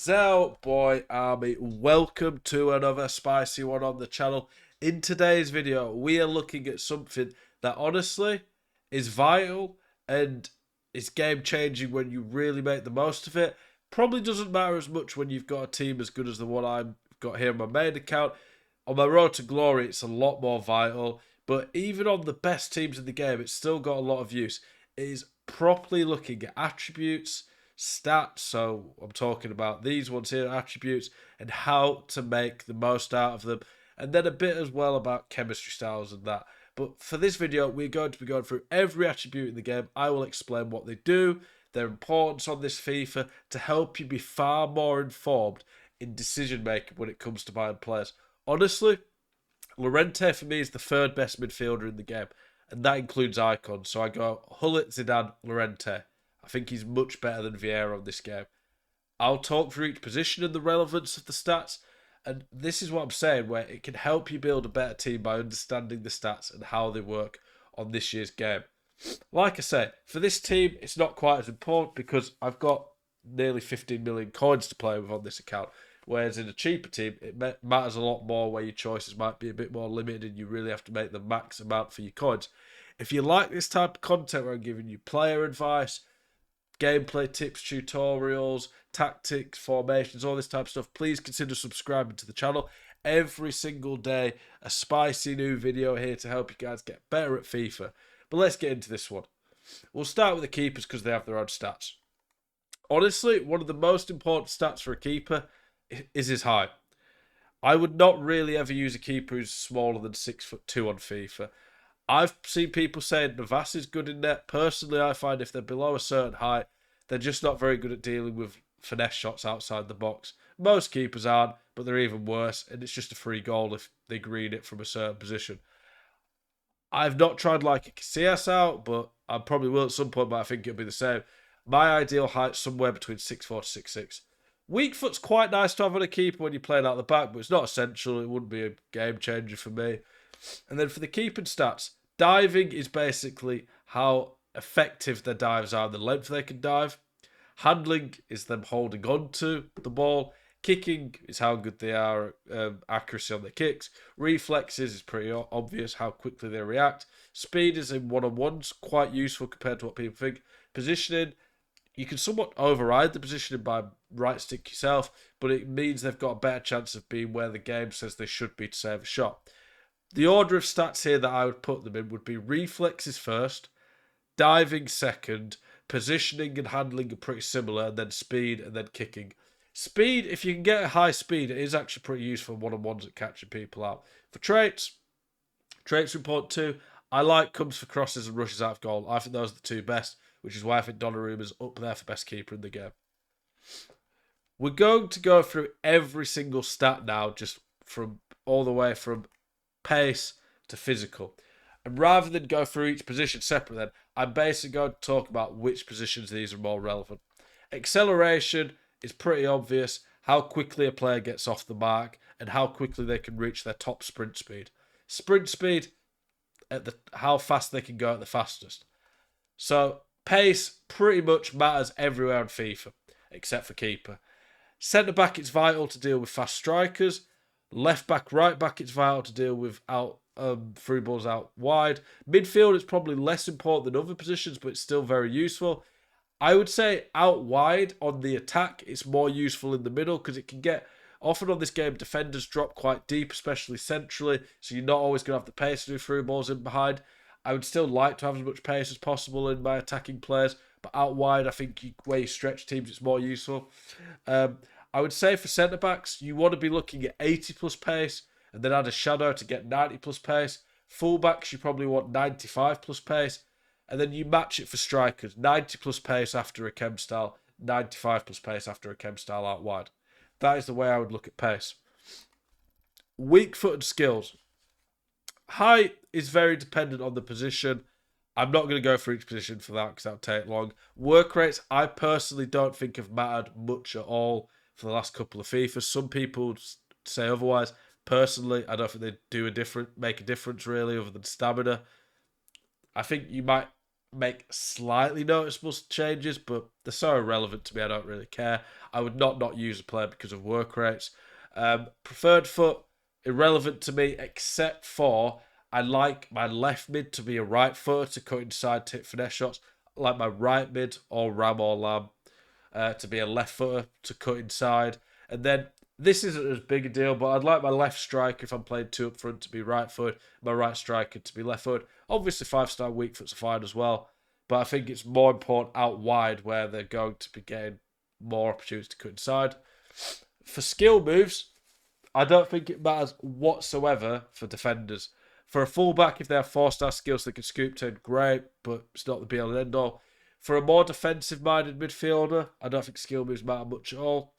Zel Boy Army, welcome to another spicy one on the channel. In today's video, we are looking at something that honestly is vital and is game changing when you really make the most of it. Probably doesn't matter as much when you've got a team as good as the one I've got here on my main account. On my road to glory, it's a lot more vital, but even on the best teams in the game, it's still got a lot of use. It is properly looking at attributes, stats, so I'm talking about these ones here, attributes, and how to make the most out of them, and then a bit as well about chemistry styles and that. But for this video, we're going to be going through every attribute in the game. I will explain what they do, their importance on this FIFA, to help you be far more informed in decision making when it comes to buying players. Honestly, Llorente for me is the third best midfielder in the game, and that includes icons. So I go Hullet, Zidane, Llorente. I think he's much better than Vieira on this game. I'll talk through each position and the relevance of the stats, and this is what I'm saying, where it can help you build a better team by understanding the stats and how they work on this year's game. Like I say, for this team, it's not quite as important because I've got nearly 15 million coins to play with on this account. Whereas in a cheaper team, it matters a lot more where your choices might be a bit more limited and you really have to make the max amount for your coins. If you like this type of content where I'm giving you player advice, gameplay tips, tutorials, tactics, formations, all this type of stuff, please consider subscribing to the channel. Every single day, a spicy new video here to help you guys get better at FIFA. But let's get into this one. We'll start with the keepers because they have their own stats. Honestly, one of the most important stats for a keeper is his height. I would not really ever use a keeper who's smaller than 6'2" on FIFA. I've seen people saying Navas is good in net. Personally, I find if they're below a certain height, they're just not very good at dealing with finesse shots outside the box. Most keepers aren't, but they're even worse, and it's just a free goal if they green it from a certain position. I've not tried like a Casillas out, but I probably will at some point, but I think it'll be the same. My ideal height's somewhere between 6'4" to 6'6". Weak foot's quite nice to have on a keeper when you're playing out the back, but it's not essential. It wouldn't be a game changer for me. And then for the keeping stats, diving is basically how effective their dives are, the length they can dive. Handling is them holding on to the ball. Kicking is how good they are at accuracy on their kicks. Reflexes is pretty obvious how quickly they react. Speed is in one-on-ones, quite useful compared to what people think. Positioning, you can somewhat override the positioning by right stick yourself, but it means they've got a better chance of being where the game says they should be to save a shot. The order of stats here that I would put them in would be reflexes first, diving second, positioning and handling are pretty similar, and then speed and then kicking. Speed, if you can get a high speed, it is actually pretty useful in one-on-ones at catching people out. For traits are important too. I like comes for crosses and rushes out of goal. I think those are the two best, which is why I think Donnarumma's up there for best keeper in the game. We're going to go through every single stat now, just from all the way from pace to physical. And rather than go through each position separately, then I'm basically going to talk about which positions these are more relevant. Acceleration is pretty obvious, how quickly a player gets off the mark and how quickly they can reach their top sprint speed. Sprint speed, how fast they can go at the fastest. So pace pretty much matters everywhere on FIFA, except for keeper. Centre back, it's vital to deal with fast strikers. Left back, right back, it's vital to deal with through balls out wide. Midfield, it's probably less important than other positions, but it's still very useful. I would say out wide on the attack, it's more useful in the middle because it can get, often on this game, defenders drop quite deep, especially centrally, so you're not always going to have the pace to do through balls in behind. I would still like to have as much pace as possible in my attacking players, but out wide, I think where you stretch teams, it's more useful. I would say for centre-backs, you want to be looking at 80 plus pace and then add a shadow to get 90 plus pace. Full-backs, you probably want 95 plus pace. And then you match it for strikers. 90 plus pace after a chem style, 95 plus pace after a chem style out wide. That is the way I would look at pace. Weak foot and skills. Height is very dependent on the position. I'm not going to go for each position for that because that would take long. Work rates, I personally don't think have mattered much at all for the last couple of FIFA. Some people say otherwise. Personally, I don't think they make a difference really other than stamina. I think you might make slightly noticeable changes, but they're so irrelevant to me, I don't really care. I would not use a player because of work rates. Preferred foot, irrelevant to me, except for I like my left mid to be a right footer to cut inside, to hit finesse shots. I like my right mid, or Ram or Lamb, to be a left footer to cut inside. And then this isn't as big a deal, but I'd like my left striker, if I'm playing two up front, to be right foot, my right striker to be left foot. Obviously, 5-star weak foots are fine as well, but I think it's more important out wide where they're going to be getting more opportunities to cut inside. For skill moves, I don't think it matters whatsoever for defenders. For a fullback, if they have 4-star skills, they can scoop turn, great, but it's not the be all and end all. For a more defensive-minded midfielder, I don't think skill moves matter much at all.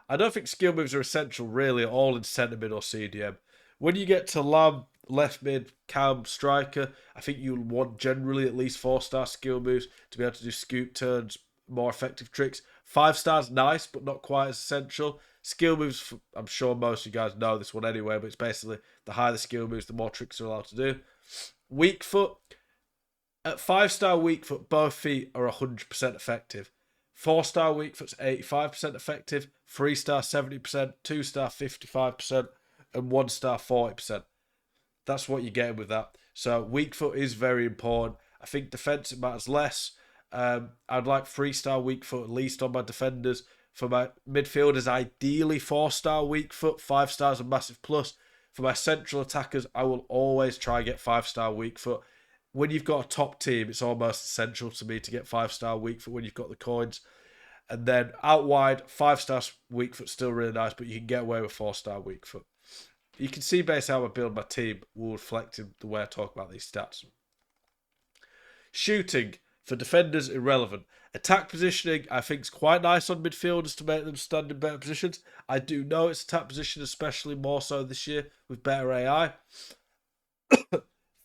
I don't think skill moves are essential really at all in centre mid or CDM. When you get to Lamb, left mid, cam, striker, I think you'll want generally at least 4-star skill moves to be able to do scoop turns, more effective tricks. 5 stars, nice, but not quite as essential. Skill moves, I'm sure most of you guys know this one anyway, but it's basically the higher the skill moves, the more tricks you're allowed to do. Weak foot. At 5-star weak foot, both feet are 100% effective. 4-star weak foot's 85% effective, 3-star 70%, 2-star 55%, and 1-star 40%. That's what you're getting with that. So weak foot is very important. I think defensive matters less. I'd like 3-star weak foot at least on my defenders. For my midfielders, ideally 4-star weak foot. 5 stars a massive plus. For my central attackers, I will always try and get 5-star weak foot. When you've got a top team, it's almost essential to me to get 5-star weak foot when you've got the coins. And then out wide, 5-star weak foot's still really nice, but you can get away with 4-star weak foot. You can see basically how I build my team will reflect in the way I talk about these stats. Shooting, for defenders, irrelevant. Attack positioning, I think, is quite nice on midfielders to make them stand in better positions. I do know it's attack position, especially more so this year with better AI.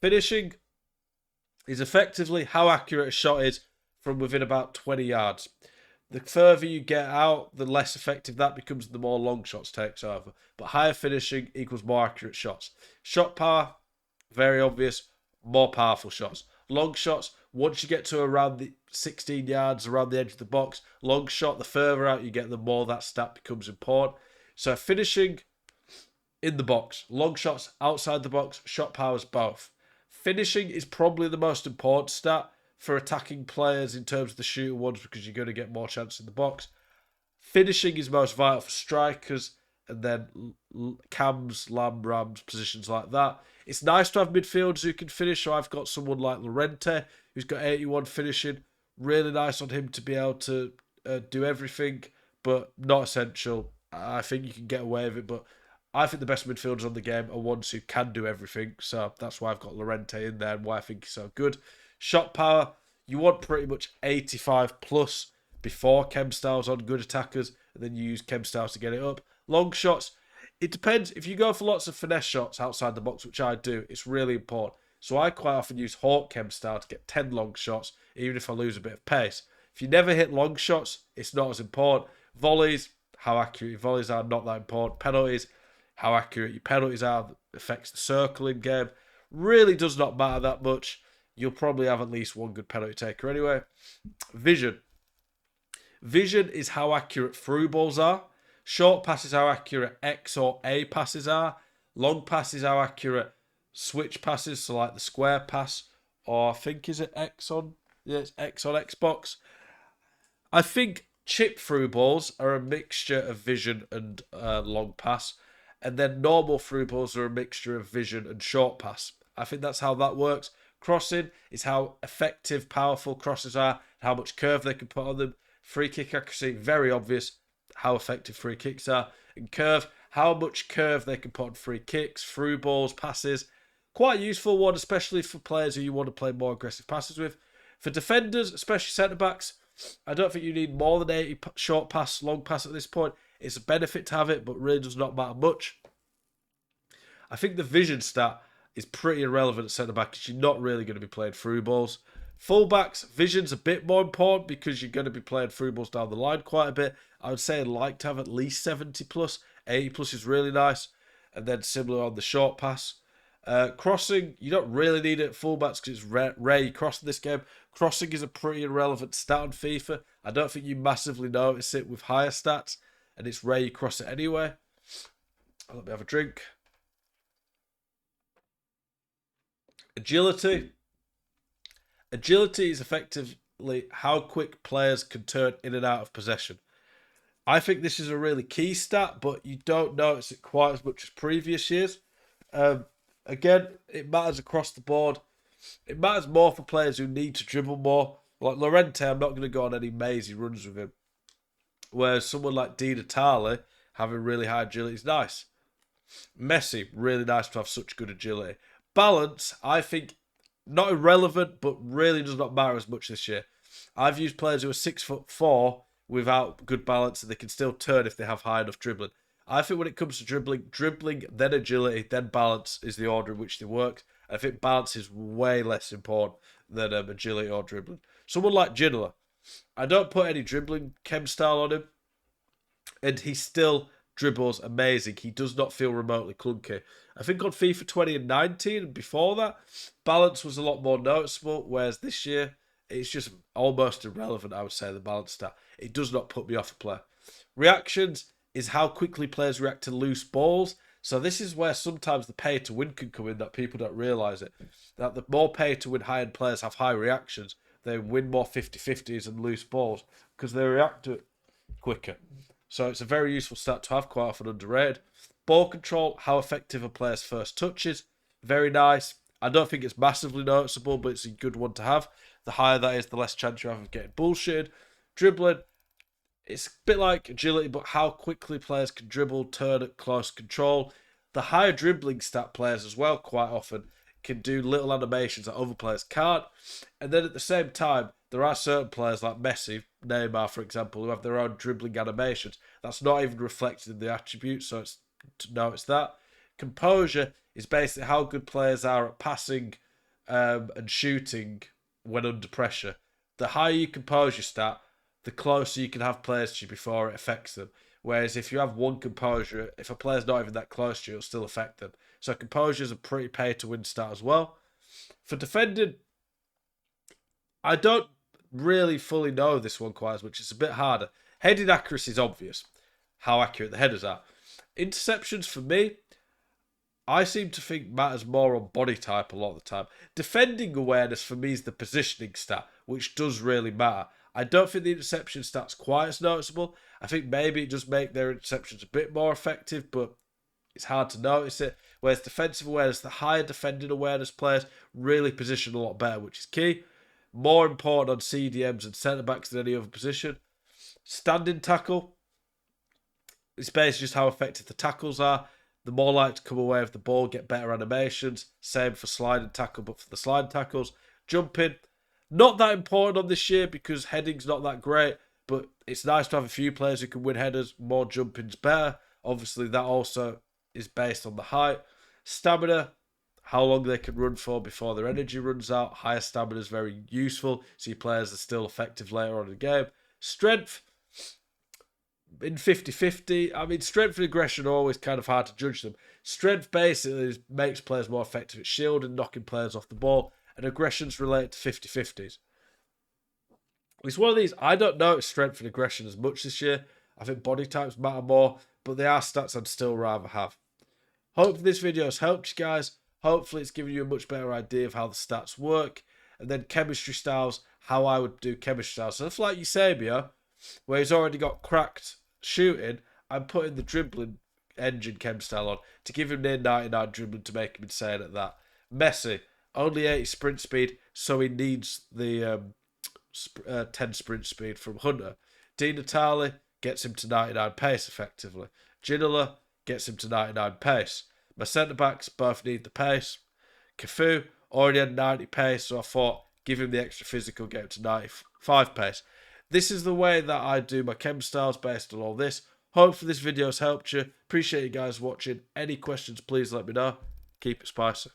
Finishing is effectively how accurate a shot is from within about 20 yards. The further you get out, the less effective that becomes, the more long shots takes over. But higher finishing equals more accurate shots. Shot power, very obvious, more powerful shots. Long shots, once you get to around the 16 yards, around the edge of the box, long shot, the further out you get, the more that stat becomes important. So finishing in the box, long shots outside the box, shot powers both. Finishing is probably the most important stat for attacking players in terms of the shooter ones because you're going to get more chance in the box. Finishing is most vital for strikers and then cams, lamb, rams, positions like that. It's nice to have midfielders who can finish. So I've got someone like Llorente who's got 81 finishing. Really nice on him to be able to do everything, but not essential. I think you can get away with it, but I think the best midfielders on the game are ones who can do everything. So that's why I've got Llorente in there and why I think he's so good. Shot power, you want pretty much 85 plus before chem styles on good attackers, and then you use chem styles to get it up. Long shots, it depends. If you go for lots of finesse shots outside the box, which I do, it's really important. So I quite often use Hawk chem style to get 10 long shots, even if I lose a bit of pace. If you never hit long shots, it's not as important. Volleys, how accurate your volleys are, not that important. Penalties, how accurate your penalties are, affects the circling game. Really does not matter that much. You'll probably have at least one good penalty taker anyway. Vision. Vision is how accurate through balls are. Short passes how accurate X or A passes are. Long passes how accurate switch passes, so like the square pass, or I think is it X on? Yeah, it's X on Xbox. I think chip through balls are a mixture of vision and long pass, and then normal through balls are a mixture of vision and short pass. I think that's how that works. Crossing is how effective, powerful crosses are, how much curve they can put on them. Free kick accuracy, very obvious how effective free kicks are. And curve, how much curve they can put on free kicks, through balls, passes. Quite a useful one, especially for players who you want to play more aggressive passes with. For defenders, especially centre-backs, I don't think you need more than 80 short pass, long pass at this point. It's a benefit to have it, but really does not matter much. I think the vision stat is pretty irrelevant at centre-back because you're not really going to be playing through balls. Fullbacks, vision's a bit more important because you're going to be playing through balls down the line quite a bit. I would say I'd like to have at least 70 plus. 80 plus is really nice. And then similar on the short pass. Crossing, you don't really need it at fullbacks because it's rare you cross in this game. Crossing is a pretty irrelevant stat on FIFA. I don't think you massively notice it with higher stats, and it's rare you cross it anyway. Let me have a drink. Agility. Agility is effectively how quick players can turn in and out of possession. I think this is a really key stat, but you don't notice it quite as much as previous years. Again, it matters across the board. It matters more for players who need to dribble more. Like Llorente, I'm not going to go on any mazy runs with him. Whereas someone like Di Natale, having really high agility, is nice. Messi, really nice to have such good agility. Balance, I think, not irrelevant, but really does not matter as much this year. I've used players who are 6'4" without good balance, and they can still turn if they have high enough dribbling. I think when it comes to dribbling, then agility, then balance is the order in which they work. I think balance is way less important than agility or dribbling. Someone like Ginola, I don't put any dribbling chem style on him, and he still dribbles amazing. He does not feel remotely clunky. I think on FIFA 20 and 19 and before that, balance was a lot more noticeable, whereas this year, it's just almost irrelevant, I would say, the balance stat. It does not put me off a player. Reactions is how quickly players react to loose balls. So this is where sometimes the pay to win can come in, that people don't realise it. That the more pay to win high-end players have high reactions, they win more 50-50s and loose balls because they react to it quicker. So it's a very useful stat to have, quite often underrated. Ball control, how effective a player's first touch is. Very nice. I don't think it's massively noticeable, but it's a good one to have. The higher that is, the less chance you have of getting bullshitted. Dribbling, it's a bit like agility, but how quickly players can dribble, turn at close control. The higher dribbling stat players as well, quite often, can do little animations that other players can't. And then at the same time, there are certain players like Messi, Neymar, for example, who have their own dribbling animations. That's not even reflected in the attributes, so it's to notice that. Composure is basically how good players are at passing and shooting when under pressure. The higher you compose your stat, the closer you can have players to you before it affects them. Whereas if you have one composure, if a player's not even that close to you, it'll still affect them. So composure is a pretty pay-to-win stat as well. For defending, I don't really fully know this one quite as much. It's a bit harder. Heading accuracy is obvious, how accurate the headers are. Interceptions, for me, I seem to think matters more on body type a lot of the time. Defending awareness, for me, is the positioning stat, which does really matter. I don't think the interception stat's quite as noticeable. I think maybe it does make their interceptions a bit more effective, but it's hard to notice it. Whereas defensive awareness, the higher defending awareness players really position a lot better, which is key. More important on CDMs and centre-backs than any other position. Standing tackle, it's basically just how effective the tackles are. The more likely to come away with the ball, get better animations. Same for sliding tackle, but for the sliding tackles. Jumping, not that important on this year because heading's not that great, but it's nice to have a few players who can win headers. More jumping's better. Obviously, that also is based on the height. Stamina, how long they can run for before their energy runs out. Higher stamina is very useful, so your players are still effective later on in the game. Strength, in 50-50, I mean, strength and aggression are always kind of hard to judge them. Strength basically makes players more effective at shielding, knocking players off the ball, and aggression's related to 50-50s. It's one of these, I don't notice strength and aggression as much this year. I think body types matter more, but they are stats I'd still rather have. Hopefully this video has helped you guys. Hopefully it's given you a much better idea of how the stats work. And then chemistry styles, how I would do chemistry styles. So if like Eusebio, where he's already got cracked shooting, I'm putting the dribbling engine chem style on to give him near 99 dribbling to make him insane at that. Messi, only 80 sprint speed, so he needs the 10 sprint speed from Hunter. Di Natale gets him to 99 pace effectively. Ginola gets him to 99 pace. My centre-backs both need the pace. Cafu already had 90 pace, so I thought give him the extra physical, get him to 95 pace. This is the way that I do my chem styles based on all this. Hopefully this video has helped you. Appreciate you guys watching. Any questions, please let me know. Keep it spicy.